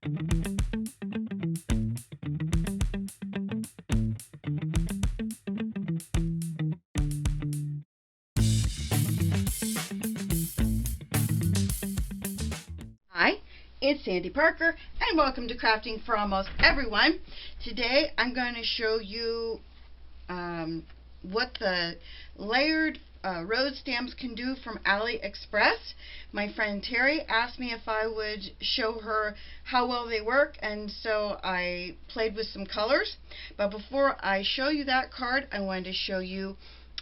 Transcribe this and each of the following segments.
Hi, it's Sandy Parker, and welcome to Crafting for Almost Everyone. Today I'm going to show you what the layered rose stamps can do from AliExpress. My friend Terrie asked me if I would show her how well they work, and so I played with some colors. But before I show you that card, I wanted to show you,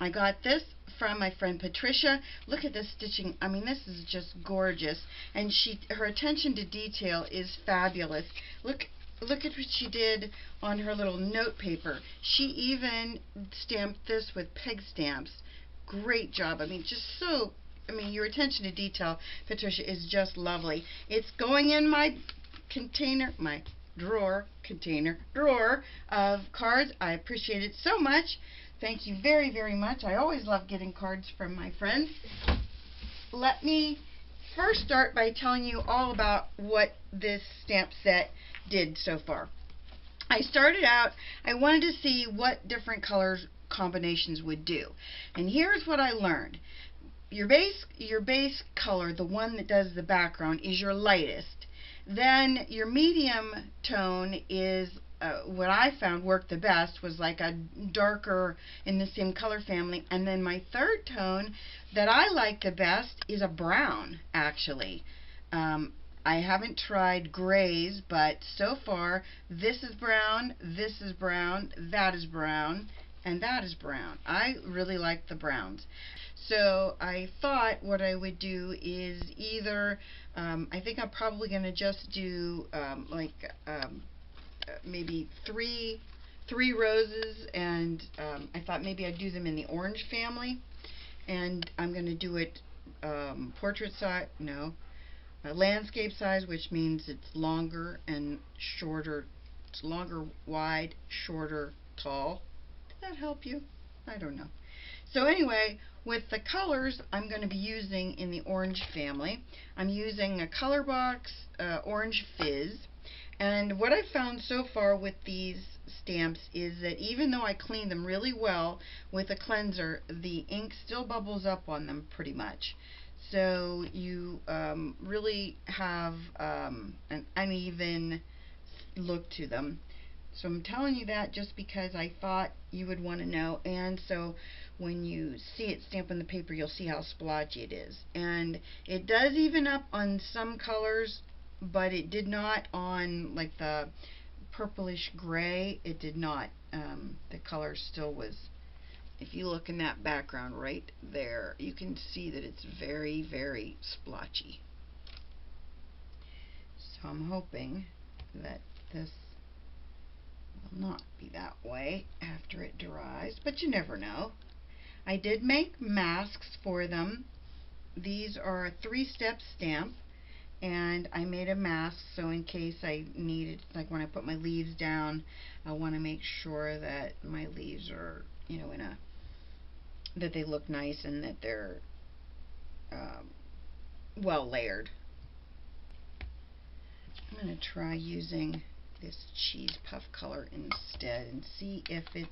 I got this from my friend Patricia. Look at this stitching. I mean, this is just gorgeous, and her attention to detail is fabulous. Look at what she did on her little note paper. She even stamped this with peg stamps. Great job. I mean, your attention to detail, Patricia, is just lovely. It's going in my drawer of cards. I appreciate it so much. Thank you very, very much. I always love getting cards from my friends. Let me first start by telling you all about what this stamp set did so far. I started out, I wanted to see what different colors combinations would do. And here's what I learned. Your base color, the one that does the background, is your lightest. Then your medium tone is what I found worked the best, was like a darker in the same color family. And then my third tone that I like the best is a brown, actually. I haven't tried grays, but so far this is brown, that is brown, and that is brown. I really like the browns. So I thought what I would do is either, I think I'm probably going to just do maybe three roses, and I thought maybe I'd do them in the orange family, and I'm going to do it portrait size, landscape size, which means it's longer and shorter. It's longer wide, shorter tall. Did that help you? I don't know. So anyway, with the colors I'm going to be using in the orange family, I'm using a Color Box Orange Fizz. And what I've found so far with these stamps is that even though I clean them really well with a cleanser, the ink still bubbles up on them pretty much. So you really have an uneven look to them. So I'm telling you that just because I thought you would want to know. And so when you see it stamped on the paper, you'll see how splotchy it is. And it does even up on some colors, but it did not on like the purplish gray. It did not. The color still was, if you look in that background right there, you can see that it's very, very splotchy. So I'm hoping that this will not be that way after it dries, but you never know. I did make masks for them. These are a 3-step stamp, and I made a mask so in case I needed, like when I put my leaves down, I want to make sure that my leaves are, that they look nice and that they're well layered. I'm going to try using this cheese puff color instead and see if it's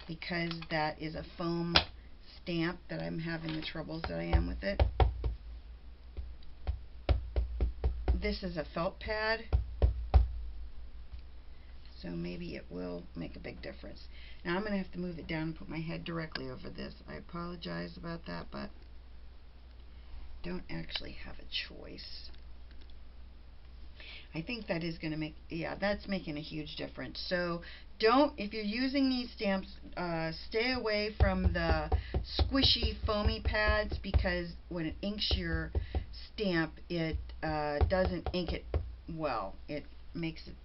because that is a foam stamp that I'm having the troubles that I am with it. This is a felt pad, so maybe it will make a big difference. Now I'm going to have to move it down and put my head directly over this. I apologize about that, but don't actually have a choice. I think that is going to make, yeah, that's making a huge difference. So if you're using these stamps, stay away from the squishy foamy pads, because when it inks your stamp, it doesn't ink it well. It makes it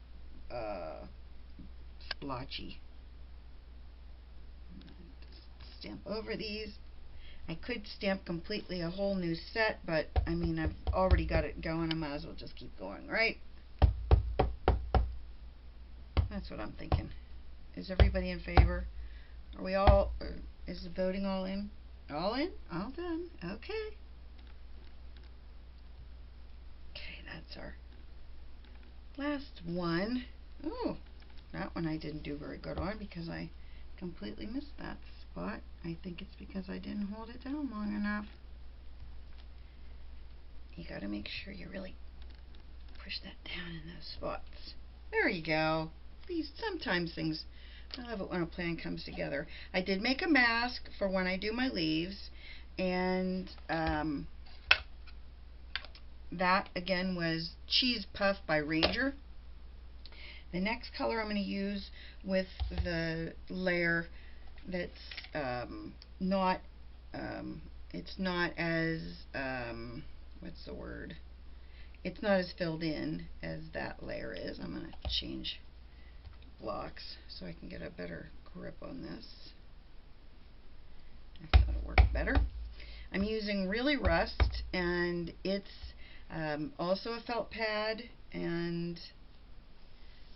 splotchy. Stamp over these. I could stamp completely a whole new set, but I mean, I've already got it going. I might as well just keep going, right? That's what I'm thinking. Is everybody in favor? Are we all, is the voting all in? All in? All done. Okay. Okay, that's our last one. Oh, that one I didn't do very good on because I completely missed that spot. I think it's because I didn't hold it down long enough. You got to make sure you really push that down in those spots. There you go. These sometimes things, I love it when a plan comes together. I did make a mask for when I do my leaves, and that again was Cheese Puff by Ranger. The next color I'm going to use with the layer that's not, it's not as, what's the word? It's not as filled in as that layer is. I'm going to change blocks so I can get a better grip on this. I think that'll work better. I'm using Really Rust, and it's also a felt pad, and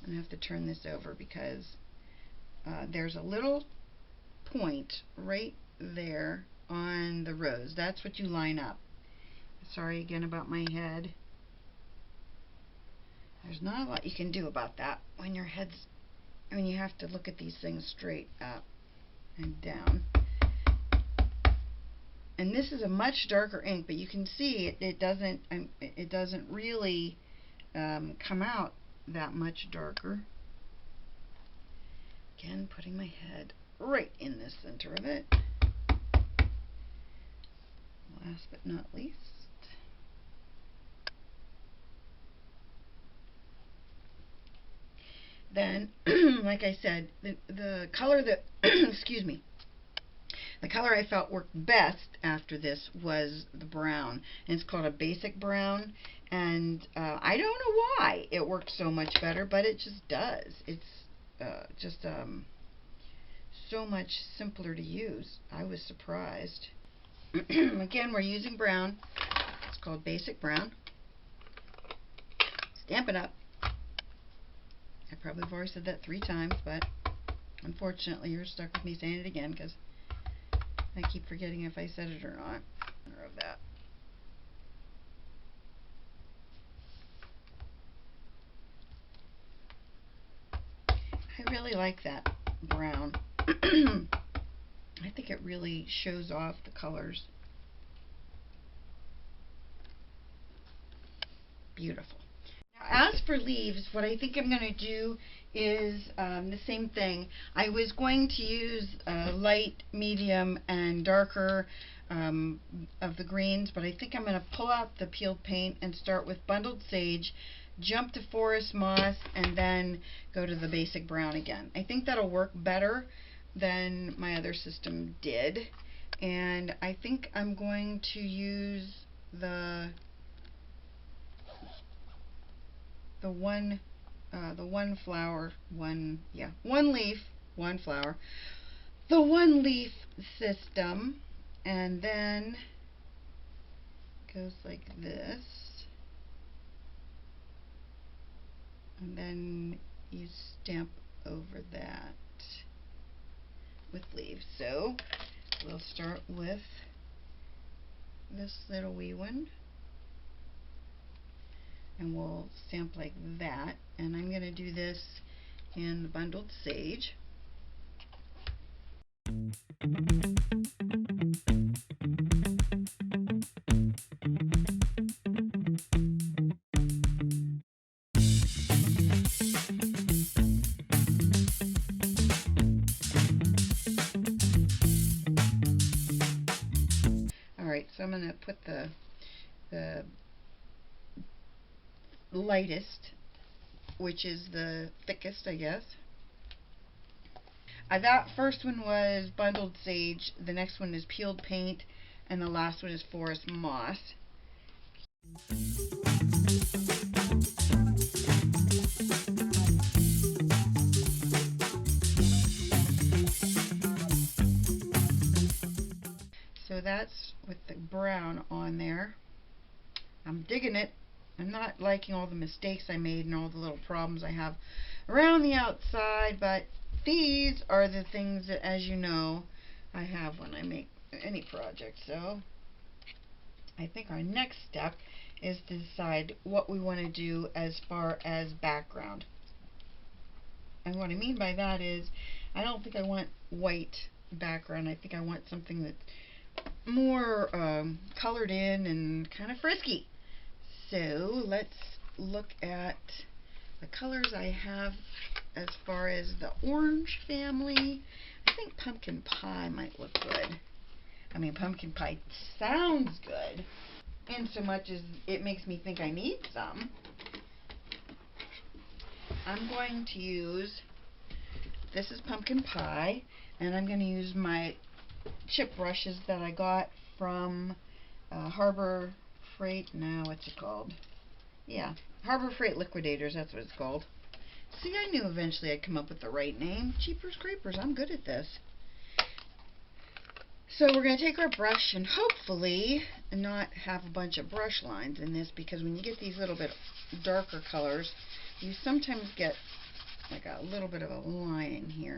I'm going to have to turn this over because there's a little point right there on the rose. That's what you line up. Sorry again about my head. There's not a lot you can do about that when your head's, when you have to look at these things straight up and down. And this is a much darker ink, but you can see it doesn't really come out that much darker. Again, putting my head right in the center of it. Last but not least, then, like I said, the color that, excuse me, the color I felt worked best after this was the brown, and it's called a Basic Brown, and I don't know why it works so much better, but it just does. It's just so much simpler to use. I was surprised. Again, we're using brown. It's called Basic Brown. Stampin' Up. I probably have already said that 3 times, but unfortunately you're stuck with me saying it again because I keep forgetting if I said it or not. Or of that. I really like that brown. I think it really shows off the colors. Beautiful. Now, as for leaves, what I think I'm going to do is the same thing. I was going to use light, medium, and darker of the greens, but I think I'm going to pull out the peeled paint and start with Bundled Sage, jump to Forest Moss, and then go to the Basic Brown again. I think that'll work better than my other system did, and I think I'm going to use the one leaf, one flower, the one leaf system, and then it goes like this, and then you stamp over that with leaves. So we'll start with this little wee one, and we'll stamp like that, and I'm going to do this in the Bundled Sage. Alright, so I'm going to put the lightest, which is the thickest, I guess. That first one was Bundled Sage, the next one is Peeled Paint, and the last one is Forest Moss. So that's with the brown on there. I'm digging it. I'm not liking all the mistakes I made and all the little problems I have around the outside, but these are the things that, as you know, I have when I make any project. So I think our next step is to decide what we want to do as far as background. And what I mean by that is, I don't think I want white background. I think I want something that's more colored in and kind of frisky. So let's look at the colors I have as far as the orange family. I think pumpkin pie might look good. I mean, pumpkin pie sounds good, in so much as it makes me think I need some. I'm going to use, this is pumpkin pie, and I'm going to use my chip brushes that I got from Harbor Freight, no, what's it called? Yeah, Harbor Freight Liquidators, that's what it's called. See, I knew eventually I'd come up with the right name. Jeepers creepers, I'm good at this. So we're going to take our brush and hopefully not have a bunch of brush lines in this, because when you get these little bit darker colors, you sometimes get like a little bit of a line in here.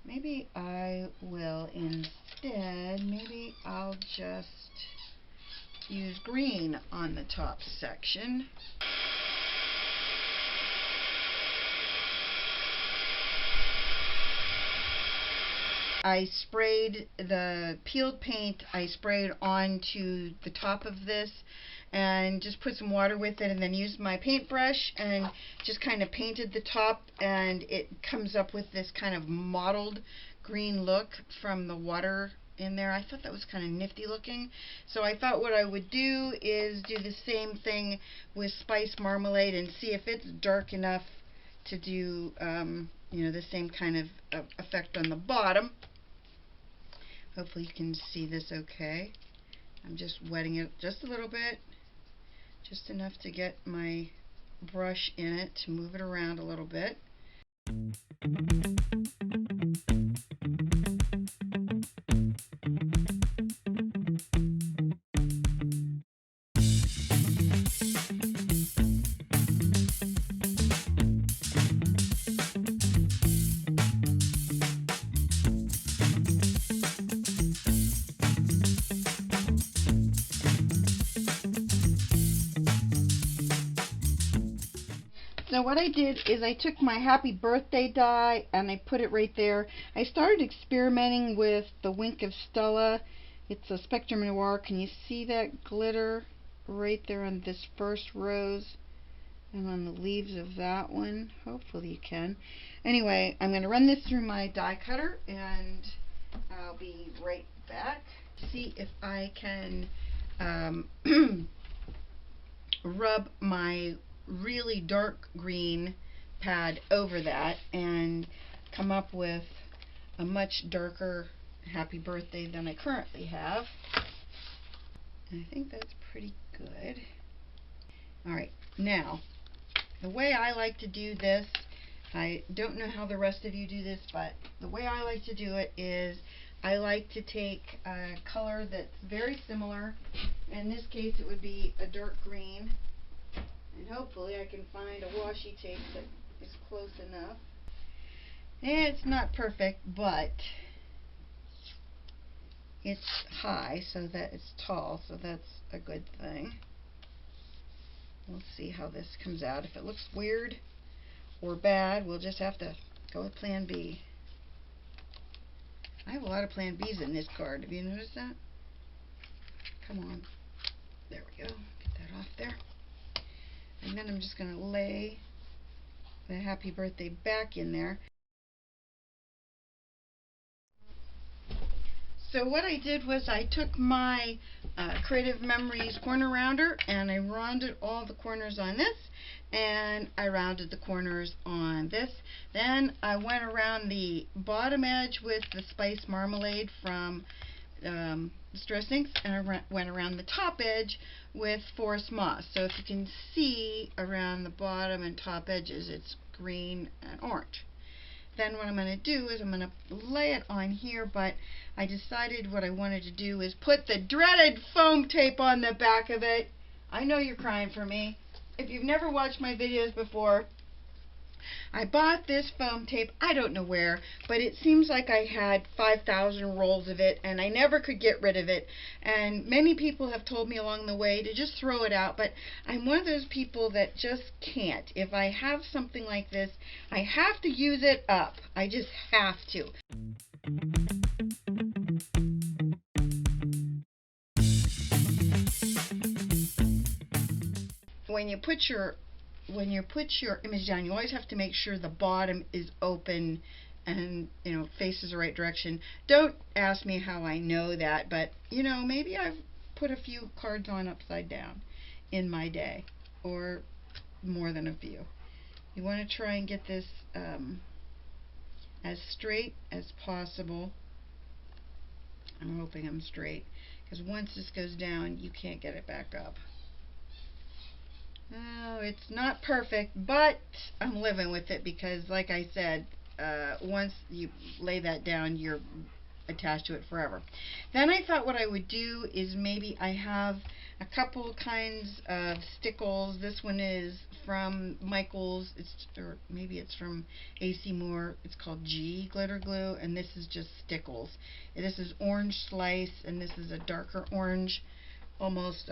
Maybe I will instead, maybe I'll just use green on the top section. I sprayed the peeled paint, I sprayed onto the top of this and just put some water with it, and then used my paintbrush and just kind of painted the top, and it comes up with this kind of mottled green look from the water in there. I thought that was kind of nifty looking. So I thought what I would do is do the same thing with Spiced Marmalade and see if it's dark enough to do you know, the same kind of effect on the bottom. Hopefully you can see this okay. I'm just wetting it just a little bit, just enough to get my brush in it to move it around a little bit. So what I did is I took my Happy Birthday die and I put it right there. I started experimenting with the Wink of Stella. It's a Spectrum Noir. Can you see that glitter right there on this first rose and on the leaves of that one? Hopefully you can. Anyway, I'm going to run this through my die cutter and I'll be right back. See if I can rub my really dark green pad over that and come up with a much darker Happy Birthday than I currently have. And I think that's pretty good. Alright, now the way I like to do this, I don't know how the rest of you do this, but the way I like to do it is I like to take a color that's very similar. In this case it would be a dark green, and hopefully I can find a washi tape that is close enough. It's not perfect, but it's high, so that it's tall, so that's a good thing. We'll see how this comes out. If it looks weird or bad, we'll just have to go with plan B. I have a lot of plan B's in this card. Have you noticed that? Come on. There we go. Get that off there. And then I'm just going to lay the Happy Birthday back in there. So what I did was I took my Creative Memories corner rounder and I rounded all the corners on this, and I rounded the corners on this. Then I went around the bottom edge with the Spiced Marmalade from Distress Inks, and I went around the top edge with Forest Moss. So if you can see around the bottom and top edges, it's green and orange. Then what I'm going to do is I'm going to lay it on here, but I decided what I wanted to do is put the dreaded foam tape on the back of it. I know you're crying for me. if you've never watched my videos before, I bought this foam tape, I don't know where, but it seems like I had 5,000 rolls of it and I never could get rid of it. And many people have told me along the way to just throw it out, but I'm one of those people that just can't. If I have something like this, I have to use it up. I just have to. When you put your image down, you always have to make sure the bottom is open and, you know, faces the right direction. Don't ask me how I know that, but, you know, maybe I've put a few cards on upside down in my day, or more than a few. You want to try and get this as straight as possible. I'm hoping I'm straight, because once this goes down, you can't get it back up. Oh, it's not perfect, but I'm living with it because, like I said, once you lay that down, you're attached to it forever. Then I thought what I would do is maybe I have a couple kinds of stickles. This one is from Michael's, or maybe it's from AC Moore. It's called G glitter glue, and this is just stickles. And this is orange slice, and this is a darker orange, almost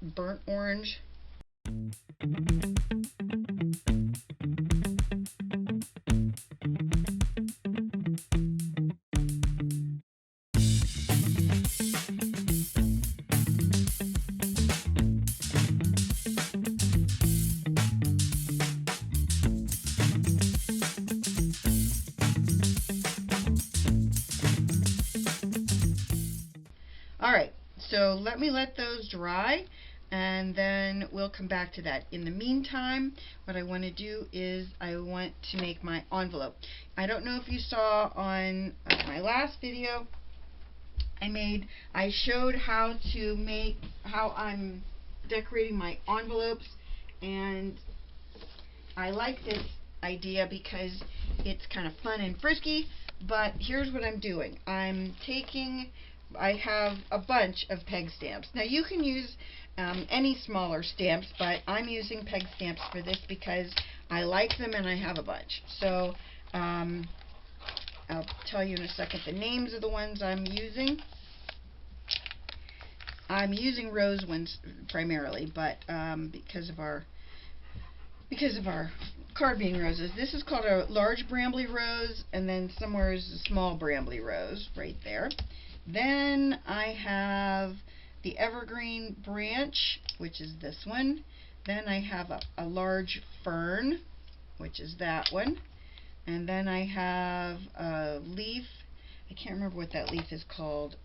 burnt orange. Alright, so let those dry, and then we'll come back to that. In the meantime, what I want to do is I want to make my envelope. I don't know if you saw on my last video, I showed how I'm decorating my envelopes, and I like this idea because it's kind of fun and frisky. But here's what I'm doing. I have a bunch of peg stamps. Now you can use any smaller stamps, but I'm using peg stamps for this because I like them and I have a bunch. So I'll tell you in a second the names of the ones I'm using. I'm using rose ones primarily, but because of our card being roses. This is called a large Brambly rose, and then somewhere is a small Brambly rose right there. Then I have the evergreen branch, which is this one. Then I have a large fern, which is that one. And then I have a leaf. I can't remember what that leaf is called.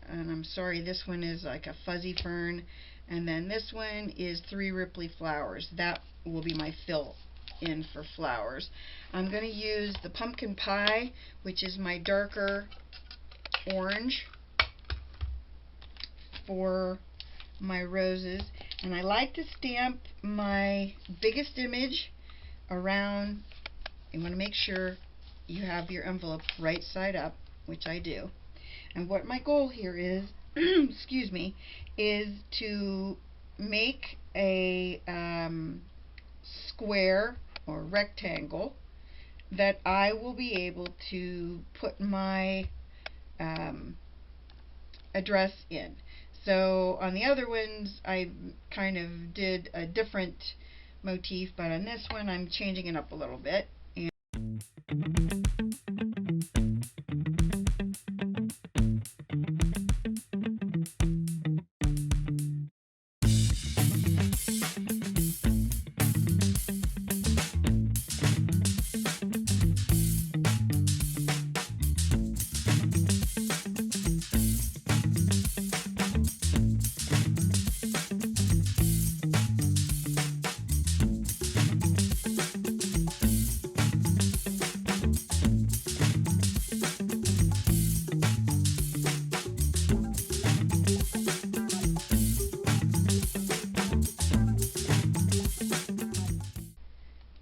And I'm sorry, this one is like a fuzzy fern. And then this one is 3 Ripley flowers. That will be my fill in for flowers. I'm going to use the pumpkin pie, which is my darker orange, for my roses. And I like to stamp my biggest image around. You want to make sure you have your envelope right side up, which I do. And what my goal here is, excuse me, is to make a square or rectangle that I will be able to put my address in. So on the other ones I kind of did a different motif, but on this one I'm changing it up a little bit.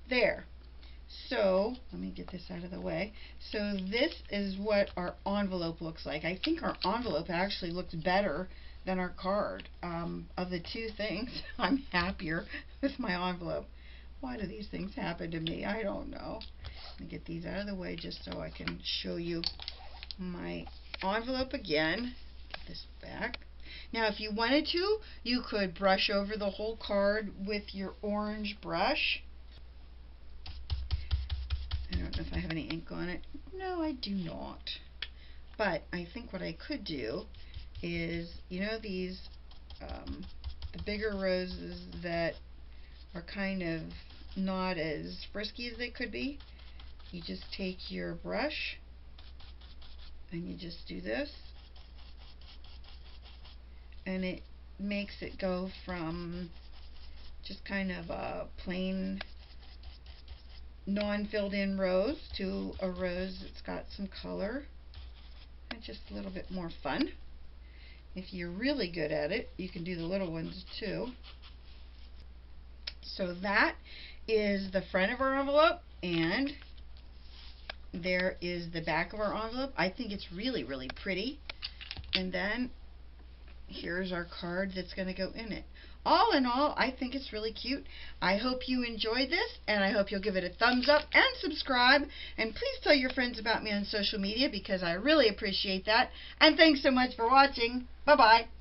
There. So, let me get this out of the way. So this is what our envelope looks like. I think our envelope actually looks better than our card. Of the two things, I'm happier with my envelope. Why do these things happen to me? I don't know. Let me get these out of the way just so I can show you my envelope again. Get this back. Now, if you wanted to, you could brush over the whole card with your orange brush. I don't know if I have any ink on it. No, I do not. But I think what I could do is, you know, these, the bigger roses that are kind of not as frisky as they could be. You just take your brush and you just do this, and it makes it go from just kind of a plain non-filled in rose to a rose that's got some color and just a little bit more fun. If you're really good at it, you can do the little ones too. So that is the front of our envelope, and there is the back of our envelope. I think it's really, really pretty. And then here's our card that's going to go in it. All in all, I think it's really cute. I hope you enjoyed this, and I hope you'll give it a thumbs up and subscribe. And please tell your friends about me on social media, because I really appreciate that. And thanks so much for watching. Bye-bye.